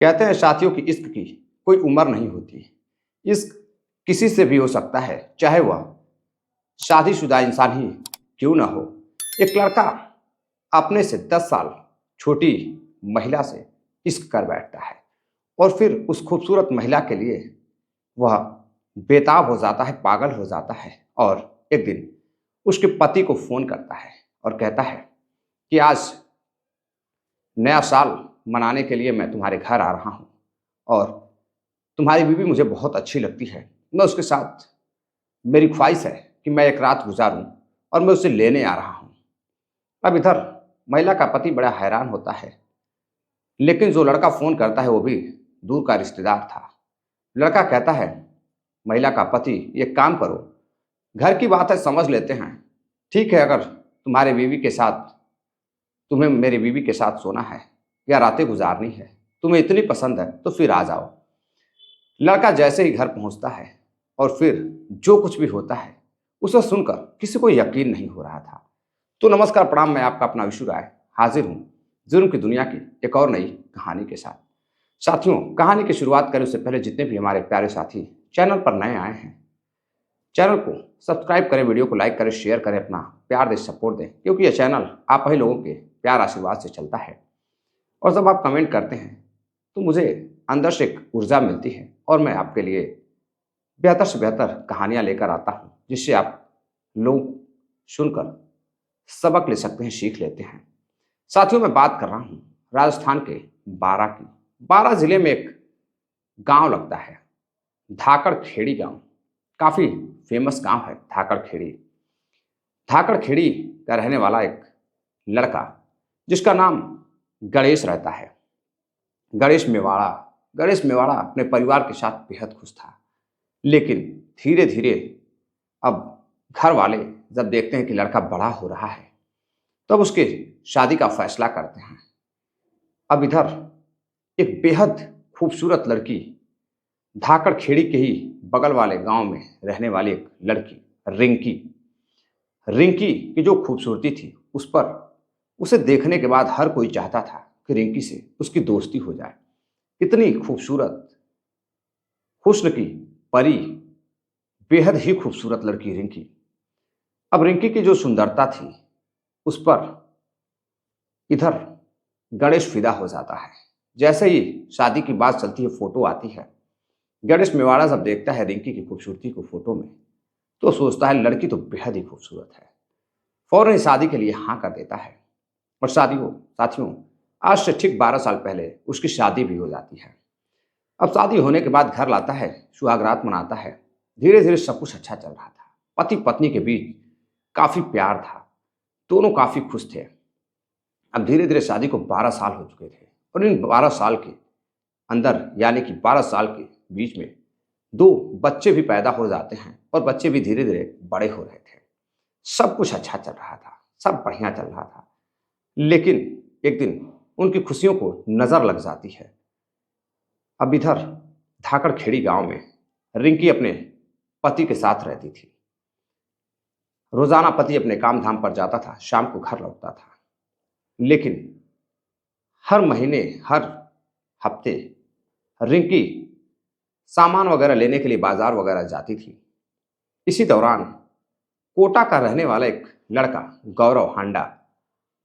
कहते हैं साथियों की इश्क की कोई उम्र नहीं होती। इश्क किसी से भी हो सकता है, चाहे वह शादीशुदा इंसान ही क्यों ना हो। एक लड़का अपने से 10 साल छोटी महिला से इश्क कर बैठता है और फिर उस खूबसूरत महिला के लिए वह बेताब हो जाता है, पागल हो जाता है और एक दिन उसके पति को फ़ोन करता है और कहता है कि आज नया साल मनाने के लिए मैं तुम्हारे घर आ रहा हूँ और तुम्हारी बीवी मुझे बहुत अच्छी लगती है। मैं उसके साथ मेरी ख्वाहिश है कि मैं एक रात गुज़ारूँ और मैं उसे लेने आ रहा हूँ। अब इधर महिला का पति बड़ा हैरान होता है, लेकिन जो लड़का फ़ोन करता है वो भी दूर का रिश्तेदार था। लड़का कहता है, महिला का पति, एक काम करो, घर की बात है समझ लेते हैं। ठीक है, अगर तुम्हें मेरी बीवी के साथ सोना है या रातें गुज़ारनी है, तुम्हें इतनी पसंद है तो फिर आ जाओ। लड़का जैसे ही घर पहुंचता है और फिर जो कुछ भी होता है उसे सुनकर किसी को यकीन नहीं हो रहा था। तो नमस्कार, प्रणाम, मैं आपका अपना विशु राय हाजिर हूँ जुर्म की दुनिया की एक और नई कहानी के साथ। साथियों, कहानी की शुरुआत करें उससे पहले जितने भी हमारे प्यारे साथी चैनल पर नए आए हैं, चैनल को सब्सक्राइब करें, वीडियो को लाइक करें, शेयर करें, अपना प्यार दे, सपोर्ट दें, क्योंकि यह चैनल आप ही लोगों के प्यार आशीर्वाद से चलता है। और जब आप कमेंट करते हैं तो मुझे अंदर से एक ऊर्जा मिलती है और मैं आपके लिए बेहतर से बेहतर कहानियाँ लेकर आता हूँ, जिससे आप लोग सुनकर सबक ले सकते हैं, सीख लेते हैं। साथियों, मैं बात कर रहा हूँ राजस्थान के बारां की। बारां जिले में एक गांव लगता है, धाकड़ खेड़ी गांव। काफ़ी फेमस गांव है धाकड़ खेड़ी। धाकड़ खेड़ी का रहने वाला एक लड़का जिसका नाम गणेश रहता है, गणेश मेवाड़ा। गणेश मेवाड़ा अपने परिवार के साथ बेहद खुश था, लेकिन धीरे धीरे अब घर वाले जब देखते हैं कि लड़का बड़ा हो रहा है, तब उसके शादी का फैसला करते हैं। अब इधर एक बेहद खूबसूरत लड़की, धाकड़ खेड़ी के ही बगल वाले गांव में रहने वाली एक लड़की, रिंकी। रिंकी की जो खूबसूरती थी उस पर, उसे देखने के बाद हर कोई चाहता था कि रिंकी से उसकी दोस्ती हो जाए। इतनी खूबसूरत, हुस्न की परी, बेहद ही खूबसूरत लड़की रिंकी। अब रिंकी की जो सुंदरता थी उस पर इधर गणेश फिदा हो जाता है। जैसे ही शादी की बात चलती है, फोटो आती है, गणेश मेवाड़ा जब देखता है रिंकी की खूबसूरती को फोटो में, तो सोचता है लड़की तो बेहद ही खूबसूरत है। फौरन ही शादी के लिए हाँ कर देता है और साथियों, आज से ठीक 12 साल पहले उसकी शादी भी हो जाती है। अब शादी होने के बाद घर लाता है, सुहागरात मनाता है। धीरे धीरे सब कुछ अच्छा चल रहा था। पति पत्नी के बीच काफी प्यार था, दोनों काफी खुश थे। अब धीरे धीरे शादी को 12 साल हो चुके थे और इन 12 साल के अंदर, यानी कि 12 साल के बीच में, दो बच्चे भी पैदा हो जाते हैं और बच्चे भी धीरे धीरे बड़े हो रहे थे। सब कुछ अच्छा चल रहा था, सब बढ़िया चल रहा था। लेकिन एक दिन उनकी खुशियों को नजर लग जाती है। अब इधर धाकड़ खेड़ी गांव में रिंकी अपने पति के साथ रहती थी। रोजाना पति अपने काम धाम पर जाता था, शाम को घर लौटता था। लेकिन हर महीने, हर हफ्ते रिंकी सामान वगैरह लेने के लिए बाजार वगैरह जाती थी। इसी दौरान कोटा का रहने वाला एक लड़का, गौरव हांडा,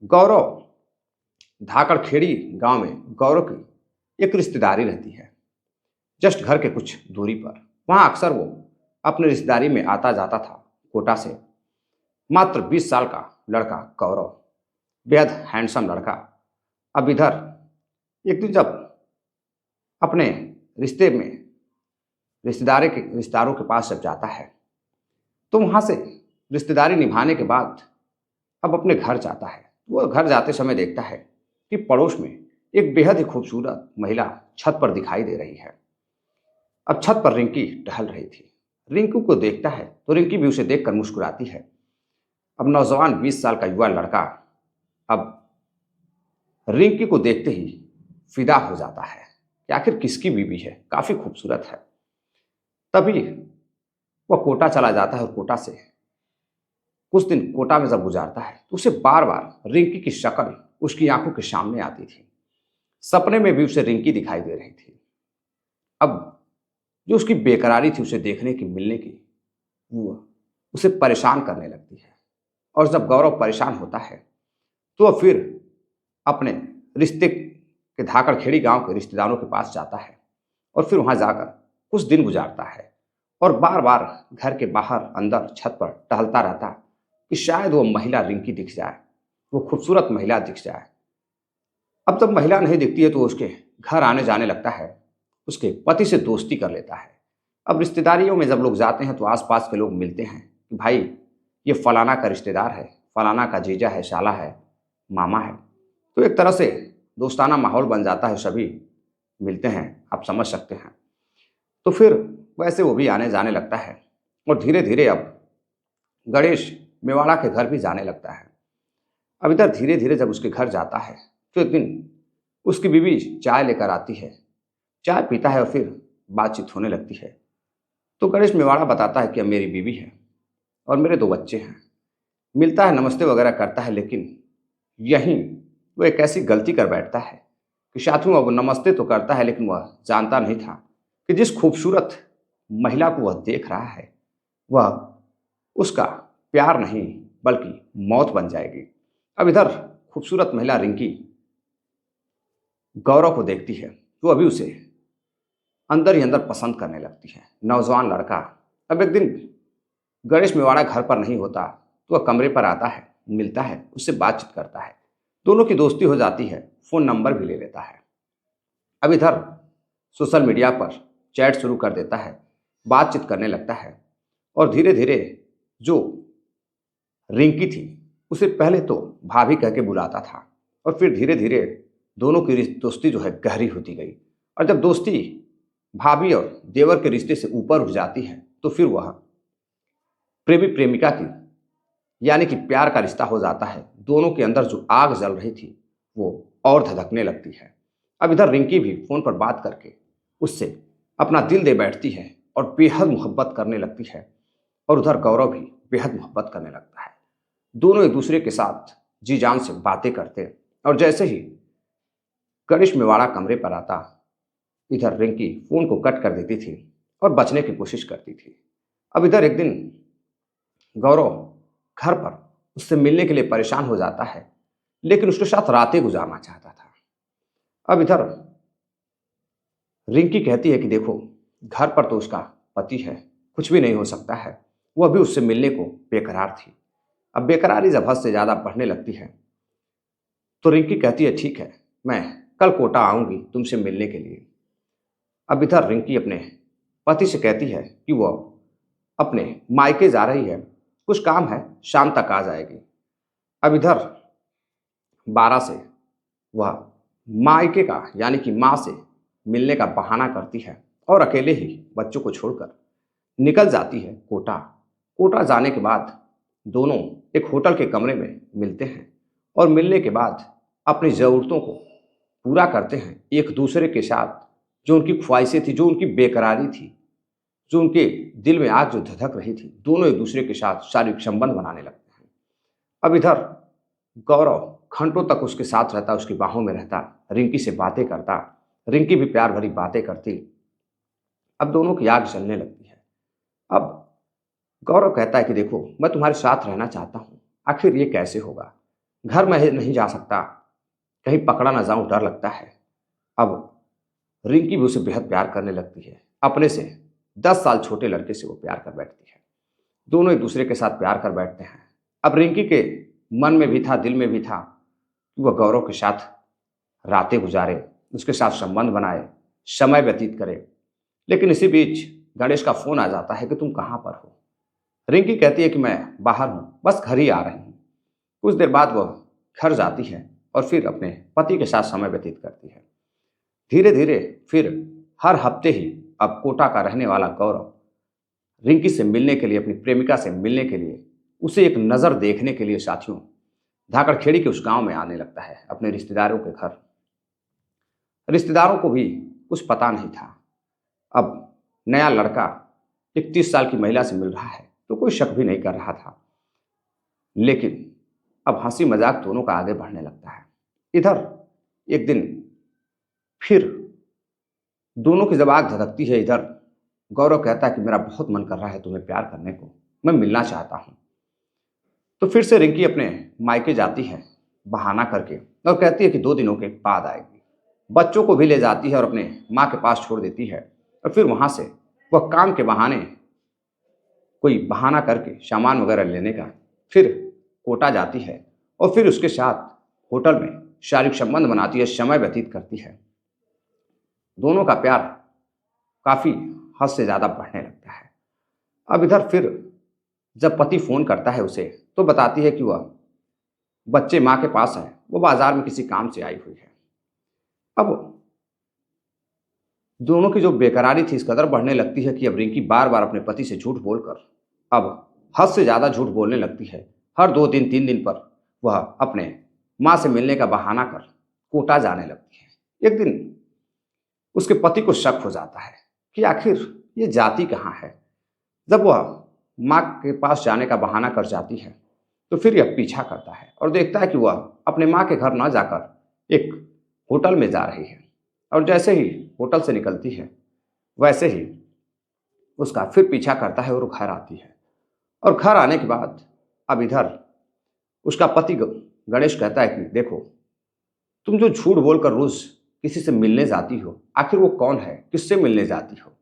गौरव, धाकड़ खेड़ी गांव में गौरव की एक रिश्तेदारी रहती है, जस्ट घर के कुछ दूरी पर। वहां अक्सर वो अपने रिश्तेदारी में आता जाता था कोटा से। मात्र 20 साल का लड़का गौरव, बेहद हैंडसम लड़का। अब इधर एक दिन जब अपने रिश्ते में रिश्तेदारों के पास जब जाता है, तो वहां से रिश्तेदारी निभाने के बाद अब अपने घर जाता है। वो घर जाते समय देखता है कि पड़ोस में एक बेहद ही खूबसूरत महिला छत पर दिखाई दे रही है। अब छत पर रिंकी टहल रही थी। रिंकू को देखता है तो रिंकी भी उसे देखकर मुस्कुराती है। अब नौजवान 20 साल का युवा लड़का अब रिंकी को देखते ही फिदा हो जाता है कि आखिर किसकी बीवी है, काफी खूबसूरत है। तभी वह कोटा चला जाता है और कोटा से कुछ दिन कोटा में जब गुजारता है तो उसे बार बार रिंकी की शक्ल उसकी आंखों के सामने आती थी। सपने में भी उसे रिंकी दिखाई दे रही थी। अब जो उसकी बेकरारी थी उसे देखने की, मिलने की, वो उसे परेशान करने लगती है। और जब गौरव परेशान होता है तो वह फिर अपने रिश्ते के धाकड़खेड़ी गांव के रिश्तेदारों के पास जाता है और फिर वहां जाकर कुछ दिन गुजारता है और बार बार घर के बाहर अंदर छत पर टहलता रहता कि शायद वो महिला रिंकी दिख जाए, वो खूबसूरत महिला दिख जाए। अब जब महिला नहीं दिखती है तो वो उसके घर आने जाने लगता है, उसके पति से दोस्ती कर लेता है। अब रिश्तेदारियों में जब लोग जाते हैं तो आसपास के लोग मिलते हैं कि भाई ये फलाना का रिश्तेदार है, फलाना का जीजा है, शाला है, मामा है। तो एक तरह से दोस्ताना माहौल बन जाता है, सभी मिलते हैं, आप समझ सकते हैं। तो फिर वैसे वो भी आने जाने लगता है और धीरे धीरे अब गणेश मेवाड़ा के घर भी जाने लगता है। अब इधर धीरे धीरे जब उसके घर जाता है तो एक दिन उसकी बीवी चाय लेकर आती है, चाय पीता है और फिर बातचीत होने लगती है। तो गणेश मेवाड़ा बताता है कि अब मेरी बीवी है और मेरे 2 बच्चे हैं। मिलता है, नमस्ते वगैरह करता है, लेकिन यहीं वो एक ऐसी गलती कर बैठता है कि साथियों अब नमस्ते तो करता है लेकिन वह जानता नहीं था कि जिस खूबसूरत महिला को वह देख रहा है वह उसका प्यार नहीं बल्कि मौत बन जाएगी। अब इधर खूबसूरत महिला रिंकी गौरव को देखती है तो अभी उसे अंदर ही अंदर पसंद करने लगती है। नौजवान लड़का। अब एक दिन गणेश मेवाड़ा घर पर नहीं होता तो वह कमरे पर आता है, मिलता है, उससे बातचीत करता है, दोनों की दोस्ती हो जाती है, फ़ोन नंबर भी ले लेता है। अब इधर सोशल मीडिया पर चैट शुरू कर देता है, बातचीत करने लगता है और धीरे धीरे जो रिंकी थी उसे पहले तो भाभी कह के बुलाता था और फिर धीरे धीरे दोनों की दोस्ती जो है गहरी होती गई। और जब दोस्ती भाभी और देवर के रिश्ते से ऊपर उठ जाती है तो फिर वह प्रेमी प्रेमिका की यानी कि प्यार का रिश्ता हो जाता है। दोनों के अंदर जो आग जल रही थी वो और धधकने लगती है। अब इधर रिंकी भी फोन पर बात करके उससे अपना दिल दे बैठती है और बेहद मोहब्बत करने लगती है और उधर गौरव भी बेहद मोहब्बत करने लगता है। दोनों एक दूसरे के साथ जी जान से बातें करते और जैसे ही गणेश मेवाड़ा कमरे पर आता इधर रिंकी फोन को कट कर देती थी और बचने की कोशिश करती थी। अब इधर एक दिन गौरव घर पर उससे मिलने के लिए परेशान हो जाता है लेकिन उसके साथ रातें गुजारना चाहता था। अब इधर रिंकी कहती है कि देखो घर पर तो उसका पति है, कुछ भी नहीं हो सकता है। वह भी उससे मिलने को बेकरार थी। अब बेकरारी जब हद से ज़्यादा बढ़ने लगती है तो रिंकी कहती है ठीक है, मैं कल कोटा आऊँगी तुमसे मिलने के लिए। अब इधर रिंकी अपने पति से कहती है कि वह अपने मायके जा रही है, कुछ काम है, शाम तक आ जाएगी। अब इधर 12 से वह मायके का यानी कि माँ से मिलने का बहाना करती है और अकेले ही बच्चों को छोड़कर निकल जाती है कोटा। कोटा जाने के बाद दोनों एक होटल के कमरे में मिलते हैं और मिलने के बाद अपनी ज़रूरतों को पूरा करते हैं एक दूसरे के साथ। जो उनकी ख्वाहिशें थी, जो उनकी बेकरारी थी, जो उनके दिल में आग जो धधक रही थी, दोनों एक दूसरे के साथ शारीरिक संबंध बनाने लगते हैं। अब इधर गौरव घंटों तक उसके साथ रहता, उसकी बाहों में रहता, रिंकी से बातें करता, रिंकी भी प्यार भरी बातें करती। अब दोनों की आग जलने लगती है। अब गौरव कहता है कि देखो मैं तुम्हारे साथ रहना चाहता हूँ, आखिर ये कैसे होगा, घर में नहीं जा सकता, कहीं पकड़ा ना जाऊं, डर लगता है। अब रिंकी भी उसे बेहद प्यार करने लगती है, अपने से 10 साल छोटे लड़के से वो प्यार कर बैठती है। दोनों एक दूसरे के साथ प्यार कर बैठते हैं। अब रिंकी के मन में भी था, दिल में भी था कि वह गौरव के साथ रातें गुजारे, उसके साथ संबंध बनाए, समय व्यतीत करे। लेकिन इसी बीच गणेश का फोन आ जाता है कि तुम कहाँ पर हो। रिंकी कहती है कि मैं बाहर हूँ, बस घर ही आ रही हूँ। कुछ देर बाद वह घर जाती है और फिर अपने पति के साथ समय व्यतीत करती है। धीरे धीरे फिर हर हफ्ते ही अब कोटा का रहने वाला गौरव रिंकी से मिलने के लिए, अपनी प्रेमिका से मिलने के लिए, उसे एक नज़र देखने के लिए साथियों धाकड़खेड़ी के उस गांव में आने लगता है, अपने रिश्तेदारों के घर। रिश्तेदारों को भी कुछ पता नहीं था। अब नया लड़का 31 साल की महिला से मिल रहा है तो कोई शक भी नहीं कर रहा था। लेकिन अब हंसी मजाक दोनों का आगे बढ़ने लगता है। इधर एक दिन फिर दोनों की जब आग धधकती है, इधर गौरव कहता है कि मेरा बहुत मन कर रहा है तुम्हें प्यार करने को, मैं मिलना चाहता हूं। तो फिर से रिंकी अपने मायके जाती है बहाना करके और कहती है कि 2 दिनों के बाद आएगी। बच्चों को भी ले जाती है और अपने माँ के पास छोड़ देती है। और फिर वहां से वह काम के बहाने कोई बहाना करके सामान वगैरह लेने का फिर कोटा जाती है और फिर उसके साथ होटल में शारीरिक संबंध बनाती है, समय व्यतीत करती है। दोनों का प्यार काफी हद से ज्यादा बढ़ने लगता है। अब इधर फिर जब पति फोन करता है उसे, तो बताती है कि वह बच्चे माँ के पास है, वो बाजार में किसी काम से आई हुई है। अब दोनों की जो बेकरारी थी इस कदर बढ़ने लगती है कि अब रिंकी बार बार अपने पति से झूठ बोलकर अब हद से ज्यादा झूठ बोलने लगती है। हर 2 दिन 3 दिन पर वह अपने माँ से मिलने का बहाना कर कोटा जाने लगती है। एक दिन उसके पति को शक हो जाता है कि आखिर ये जाती कहाँ है। जब वह माँ के पास जाने का बहाना कर जाती है तो फिर यह पीछा करता है और देखता है कि वह अपने माँ के घर न जाकर एक होटल में जा रही है। और जैसे ही होटल से निकलती है वैसे ही उसका फिर पीछा करता है और घर आती है। और घर आने के बाद अब इधर उसका पति गणेश कहता है कि देखो, तुम जो झूठ बोलकर रोज किसी से मिलने जाती हो, आखिर वो कौन है, किससे मिलने जाती हो।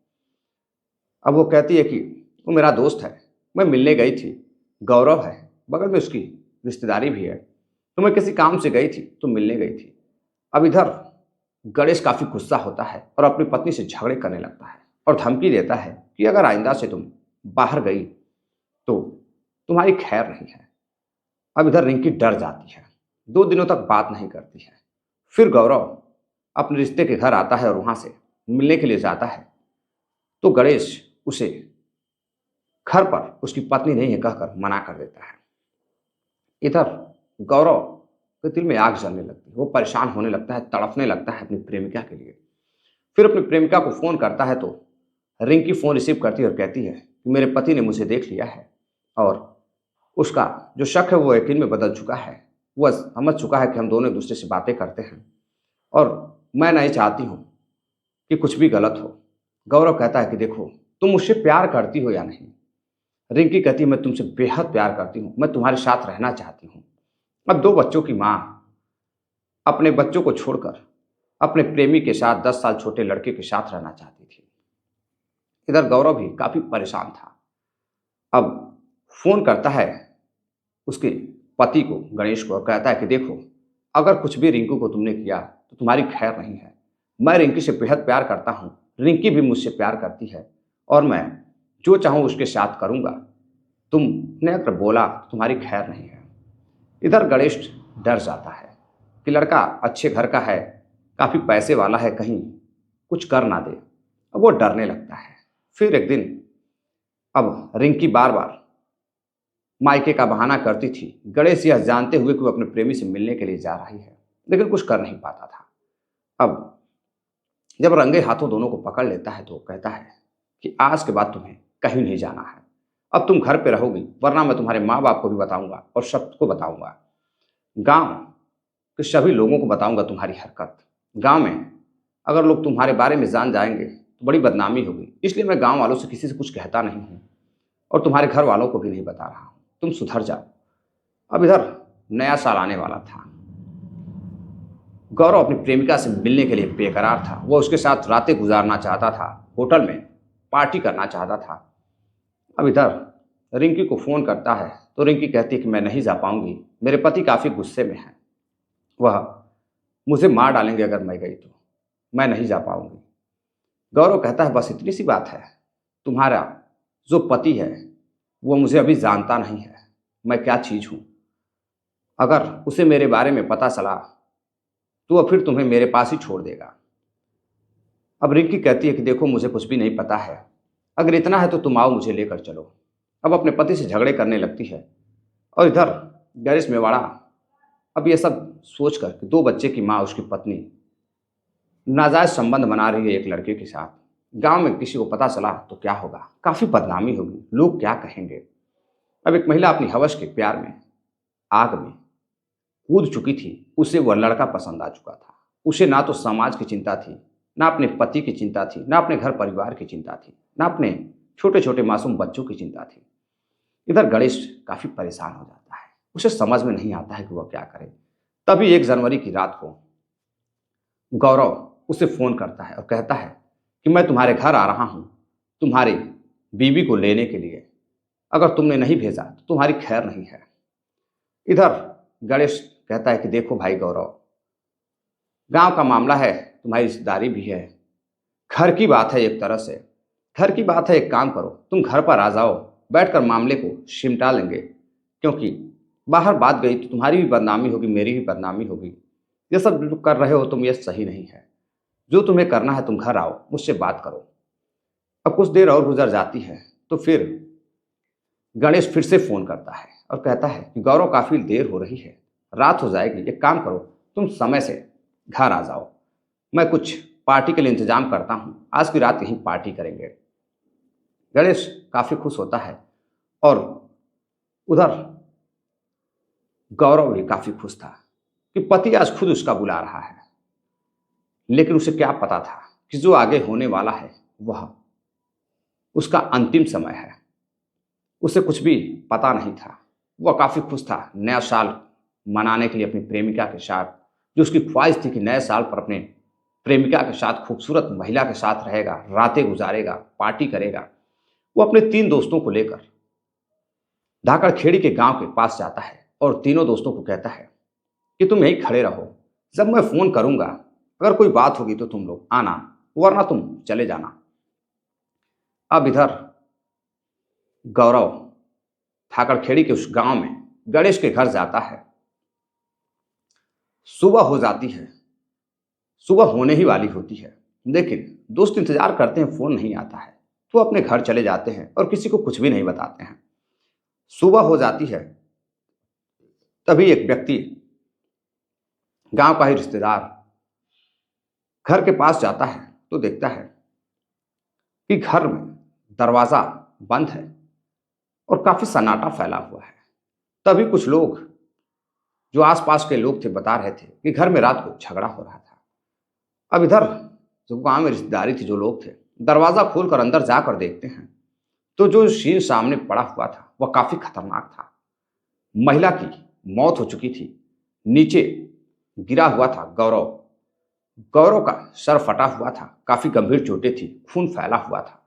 अब वो कहती है कि वो मेरा दोस्त है, मैं मिलने गई थी, गौरव है, बगल में उसकी रिश्तेदारी भी है, तो मैं किसी काम से गई थी तो मिलने गई थी। अब इधर गणेश काफी गुस्सा होता है और अपनी पत्नी से झगड़े करने लगता है और धमकी देता है कि अगर आइंदा से तुम बाहर गई तो तुम्हारी खैर नहीं है। अब इधर रिंकी डर जाती है, 2 दिनों तक बात नहीं करती है। फिर गौरव अपने रिश्ते के घर आता है और वहां से मिलने के लिए जाता है तो गणेश उसे घर पर उसकी पत्नी नहीं है कहकर मना कर देता है। इधर गौरव के दिल में आग जलने लगती है, वो परेशान होने लगता है, तड़पने लगता है अपनी प्रेमिका के लिए। फिर अपनी प्रेमिका को फोन करता है तो रिंकी फोन रिसीव करती है और कहती है कि मेरे पति ने मुझे देख लिया है और उसका जो शक है वो यकीन में बदल चुका है। वह समझ चुका है कि हम दोनों एक दूसरे से बातें करते हैं और मैं नहीं चाहती हूँ कि कुछ भी गलत हो। गौरव कहता है कि देखो, तुम मुझसे प्यार करती हो या नहीं। रिंकी कहती है मैं तुमसे बेहद प्यार करती हूँ, मैं तुम्हारे साथ रहना चाहती हूँ। अब 2 बच्चों की माँ अपने बच्चों को छोड़कर अपने प्रेमी के साथ 10 साल छोटे लड़के के साथ रहना चाहती थी। इधर गौरव भी काफी परेशान था। अब फोन करता है उसके पति को, गणेश को, और कहता है कि देखो, अगर कुछ भी रिंकू को तुमने किया तो तुम्हारी खैर नहीं है। मैं रिंकी से बेहद प्यार करता हूँ, रिंकी भी मुझसे प्यार करती है और मैं जो चाहूँ उसके साथ करूँगा। तुमने अगर बोला तो तुम्हारी खैर नहीं है। इधर गणेश डर जाता है कि लड़का अच्छे घर का है, काफ़ी पैसे वाला है, कहीं कुछ कर ना दे। अब वो डरने लगता है। फिर एक दिन अब रिंकी बार बार मायके का बहाना करती थी। गणेश यह जानते हुए कि वो अपने प्रेमी से मिलने के लिए जा रही है, लेकिन कुछ कर नहीं पाता था। अब जब रंगे हाथों दोनों को पकड़ लेता है तो कहता है कि आज के बाद तुम्हें कहीं नहीं जाना है, अब तुम घर पे रहोगी, वरना मैं तुम्हारे माँ बाप को भी बताऊंगा और सबको बताऊंगा, गांव के सभी लोगों को बताऊंगा तुम्हारी हरकत। गांव में अगर लोग तुम्हारे बारे में जान जाएंगे तो बड़ी बदनामी होगी, इसलिए मैं गांव वालों से किसी से कुछ कहता नहीं हूँ और तुम्हारे घर वालों को भी नहीं बता रहा हूँ, तुम सुधर जाओ। अब इधर नया साल आने वाला था। गौरव अपनी प्रेमिका से मिलने के लिए बेकरार था। वह उसके साथ रातें गुजारना चाहता था, होटल में पार्टी करना चाहता था। अब इधर रिंकी को फोन करता है तो रिंकी कहती है कि मैं नहीं जा पाऊंगी, मेरे पति काफी गुस्से में हैं, वह मुझे मार डालेंगे अगर मैं गई तो मैं नहीं जा पाऊंगी। गौरव कहता है बस इतनी सी बात है, तुम्हारा जो पति है वो मुझे अभी जानता नहीं है, मैं क्या चीज हूं, अगर उसे मेरे बारे में पता चला तो वह फिर तुम्हें मेरे पास ही छोड़ देगा। अब रिंकी कहती है कि देखो, मुझे कुछ भी नहीं पता है, अगर इतना है तो तुम आओ, मुझे लेकर चलो। अब अपने पति से झगड़े करने लगती है और इधर गैरिस मेवाड़ा अब ये सब सोचकर कि 2 बच्चे की माँ उसकी पत्नी नाजायज संबंध बना रही है एक लड़के के साथ, गांव में किसी को पता चला तो क्या होगा, काफी बदनामी होगी, लोग क्या कहेंगे। अब एक महिला अपनी हवस के प्यार में आग में कूद चुकी थी, उसे वह लड़का पसंद आ चुका था। उसे ना तो समाज की चिंता थी, ना अपने पति की चिंता थी, ना अपने घर परिवार की चिंता थी, ना अपने छोटे छोटे मासूम बच्चों की चिंता थी। इधर गणेश काफी परेशान हो जाता है, उसे समझ में नहीं आता है कि वह क्या करे। तभी 1 जनवरी की रात को गौरव उसे फोन करता है और कहता है कि मैं तुम्हारे घर आ रहा हूं तुम्हारी बीवी को लेने के लिए। अगर तुमने नहीं भेजा तो तुम्हारी खैर नहीं है। इधर गणेश कहता है कि देखो भाई गौरव, गांव का मामला है, तुम्हारी रिश्तेदारी भी है, घर की बात है, एक तरह से घर की बात है। एक काम करो, तुम घर पर आ जाओ, बैठकर मामले को सिमटा लेंगे, क्योंकि बाहर बात गई तो तुम्हारी भी बदनामी होगी, मेरी भी बदनामी होगी। ये सब जो कर रहे हो तुम, ये सही नहीं है। जो तुम्हें करना है तुम घर आओ, मुझसे बात करो। अब कुछ देर और गुजर जाती है तो फिर गणेश फिर से फोन करता है और कहता है कि गौरव, काफी देर हो रही है, रात हो जाएगी, एक काम करो, तुम समय से घर आ जाओ, मैं कुछ पार्टी के लिए इंतजाम करता हूं, आज की रात यहीं पार्टी करेंगे। गणेश काफी खुश होता है और उधर गौरव भी काफी खुश था कि पति आज खुद उसका बुला रहा है। लेकिन उसे क्या पता था कि जो आगे होने वाला है वह उसका अंतिम समय है। उसे कुछ भी पता नहीं था। वह काफी खुश था नया साल मनाने के लिए अपनी प्रेमिका के साथ। जो उसकी ख्वाहिश थी कि नए साल पर अपने प्रेमिका के साथ, खूबसूरत महिला के साथ रहेगा, रातें गुजारेगा, पार्टी करेगा। वो अपने 3 दोस्तों को लेकर धाकड़ खेड़ी के गांव के पास जाता है और तीनों दोस्तों को कहता है कि तुम यहीं खड़े रहो, जब मैं फोन करूंगा अगर कोई बात होगी तो तुम लोग आना, वरना तुम चले जाना। अब इधर गौरव ठाकरखेड़ी के उस गांव में गणेश के घर जाता है। सुबह हो जाती है, सुबह होने ही वाली होती है, लेकिन दोस्त इंतजार करते हैं, फोन नहीं आता है तो अपने घर चले जाते हैं और किसी को कुछ भी नहीं बताते हैं। सुबह हो जाती है, तभी एक व्यक्ति, गांव का ही रिश्तेदार, घर के पास जाता है तो देखता है कि घर में दरवाजा बंद है और काफी सन्नाटा फैला हुआ है। तभी कुछ लोग, जो आसपास के लोग थे, बता रहे थे कि घर में रात को झगड़ा हो रहा था। अब इधर जो गांव में रिश्तेदारी थी, जो लोग थे, दरवाजा खोलकर अंदर जाकर देखते हैं तो जो सीन सामने पड़ा हुआ था वह काफी खतरनाक था। महिला की मौत हो चुकी थी, नीचे गिरा हुआ था गौरव। गौरव का सर फटा हुआ था, काफी गंभीर चोटें थी, खून फैला हुआ था।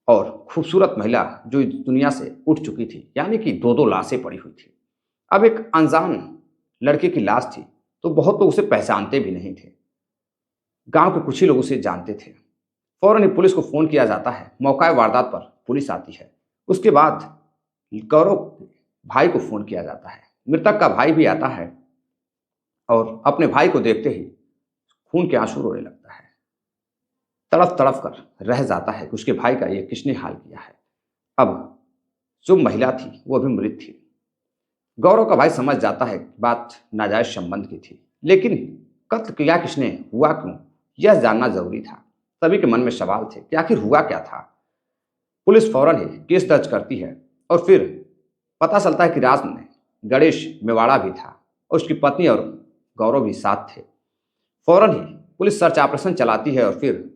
और खूबसूरत महिला जो इस दुनिया से उठ चुकी थी, यानी कि 2-2 लाशें पड़ी हुई थी। अब एक अनजान लड़के की लाश थी तो बहुत लोग उसे पहचानते भी नहीं थे। गांव के कुछ ही लोग उसे जानते थे। फौरन ही पुलिस को फोन किया जाता है। मौका वारदात पर पुलिस आती है। उसके बाद गौरव के भाई को फोन किया जाता है। मृतक का भाई भी आता है और अपने भाई को देखते ही खून के आंसू रोने लगता है। तड़फ तड़फ कर रह जाता है कि उसके भाई का ये किसने हाल किया है। अब जो महिला थी वो भी मृत थी। गौरव का भाई समझ जाता है कि बात नाजायज संबंध की थी, लेकिन कत्ल किया किसने, हुआ क्यों, यह जानना जरूरी था। सभी के मन में सवाल थे कि आखिर हुआ क्या था। पुलिस फौरन ही केस दर्ज करती है और फिर पता चलता है कि रात में गणेश मेवाड़ा भी था और उसकी पत्नी और गौरव भी साथ थे। फौरन ही पुलिस सर्च ऑपरेशन चलाती है और फिर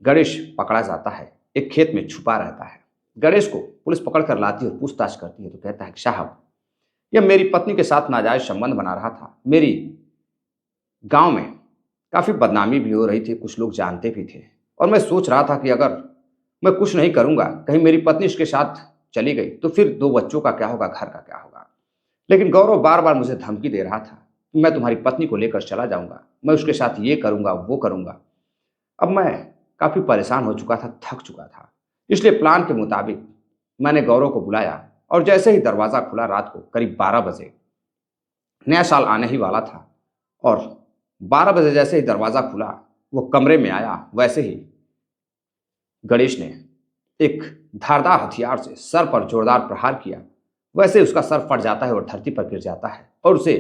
गणेश पकड़ा जाता है, एक खेत में छुपा रहता है। गणेश को पुलिस पकड़ कर लाती है और पूछताछ करती है तो कहता है कि साहब, यह मेरी पत्नी के साथ नाजायज संबंध बना रहा था। मेरी गांव में काफी बदनामी भी हो रही थी, कुछ लोग जानते भी थे, और मैं सोच रहा था कि अगर मैं कुछ नहीं करूंगा, कहीं मेरी पत्नी इसके साथ चली गई तो फिर 2 बच्चों का क्या होगा, घर का क्या होगा। लेकिन गौरव बार बार मुझे धमकी दे रहा था कि मैं तुम्हारी पत्नी को लेकर चला जाऊंगा, मैं उसके साथ ये करूंगा, वो करूंगा। अब मैं काफी परेशान हो चुका था, थक चुका था। इसलिए प्लान के मुताबिक मैंने गौरव को बुलाया और जैसे ही दरवाजा खुला, रात को करीब 12 बजे, नया साल आने ही वाला था, और 12 बजे जैसे ही दरवाजा खुला, वो कमरे में आया, वैसे ही गणेश ने एक धारदार हथियार से सर पर जोरदार प्रहार किया। वैसे ही उसका सर फट जाता है और धरती पर गिर जाता है और उसे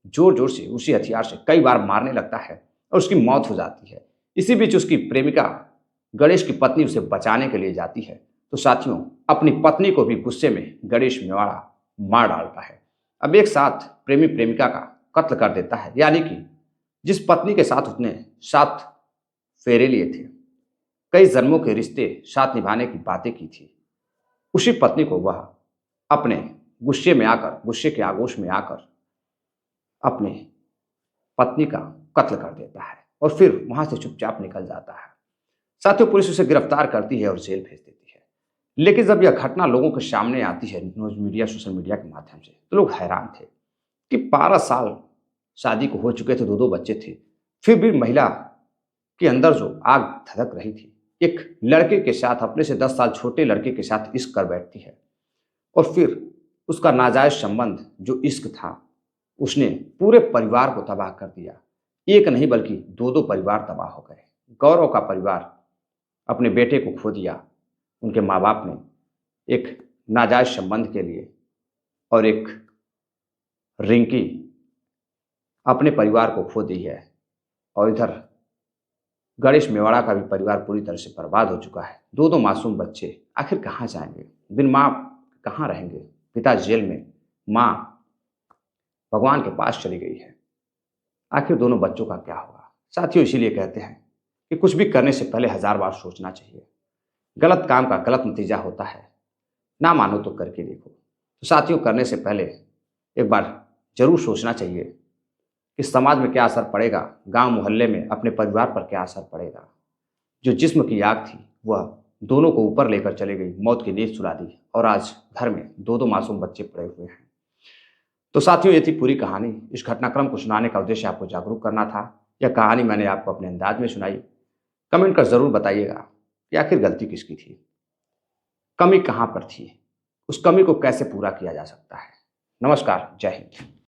जोर जोर से उसी हथियार से कई बार मारने लगता है और उसकी मौत हो जाती है। इसी बीच उसकी प्रेमिका गणेश की पत्नी उसे बचाने के लिए जाती है तो साथियों, अपनी पत्नी को भी गुस्से में गणेश मेवाड़ा मार डालता है। अब एक साथ प्रेमी प्रेमिका का कत्ल कर देता है, यानी कि जिस पत्नी के साथ उसने 7 फेरे लिए थे, कई जन्मों के रिश्ते साथ निभाने की बातें की थी, उसी पत्नी को वह अपने गुस्से के आगोश में आकर अपने पत्नी का कत्ल कर देता है और फिर वहां से चुपचाप निकल जाता है। साथियों, पुलिस उसे गिरफ्तार करती है और जेल भेज देती है। लेकिन जब यह घटना लोगों के सामने आती है न्यूज मीडिया, सोशल मीडिया के माध्यम से, तो लोग हैरान थे कि 12 साल शादी को हो चुके थे, 2 बच्चे थे, फिर भी महिला के अंदर जो आग धधक रही थी, एक लड़के के साथ, अपने से 10 साल छोटे लड़के के साथ इश्क कर बैठती है और फिर उसका नाजायज संबंध जो इश्क था, उसने पूरे परिवार को तबाह कर दिया। एक नहीं बल्कि 2 परिवार तबाह हो गए। गौरव का परिवार अपने बेटे को खो दिया, उनके माँ बाप ने एक नाजायज संबंध के लिए, और एक रिंकी अपने परिवार को खो दी है, और इधर गणेश मेवाड़ा का भी परिवार पूरी तरह से बर्बाद हो चुका है। 2 मासूम बच्चे आखिर कहाँ जाएंगे, बिन माँ कहाँ रहेंगे। पिता जेल में, माँ भगवान के पास चली गई है। आखिर दोनों बच्चों का क्या होगा। साथियों, इसीलिए कहते हैं कि कुछ भी करने से पहले 1000 बार सोचना चाहिए। गलत काम का गलत नतीजा होता है, ना मानो तो करके देखो। तो साथियों, करने से पहले एक बार जरूर सोचना चाहिए कि समाज में क्या असर पड़ेगा, गांव मोहल्ले में अपने परिवार पर क्या असर पड़ेगा। जो जिस्म की आग थी वह दोनों को ऊपर लेकर चले गई, मौत की नींद सुला दी, और आज घर में 2 मासूम बच्चे पड़े हुए हैं। तो साथियों, ये थी पूरी कहानी। इस घटनाक्रम को सुनाने का उद्देश्य आपको जागरूक करना था। यह कहानी मैंने आपको अपने अंदाज में सुनाई। कमेंट कर जरूर बताइएगा कि आखिर गलती किसकी थी, कमी कहाँ पर थी, उस कमी को कैसे पूरा किया जा सकता है। नमस्कार, जय हिंद।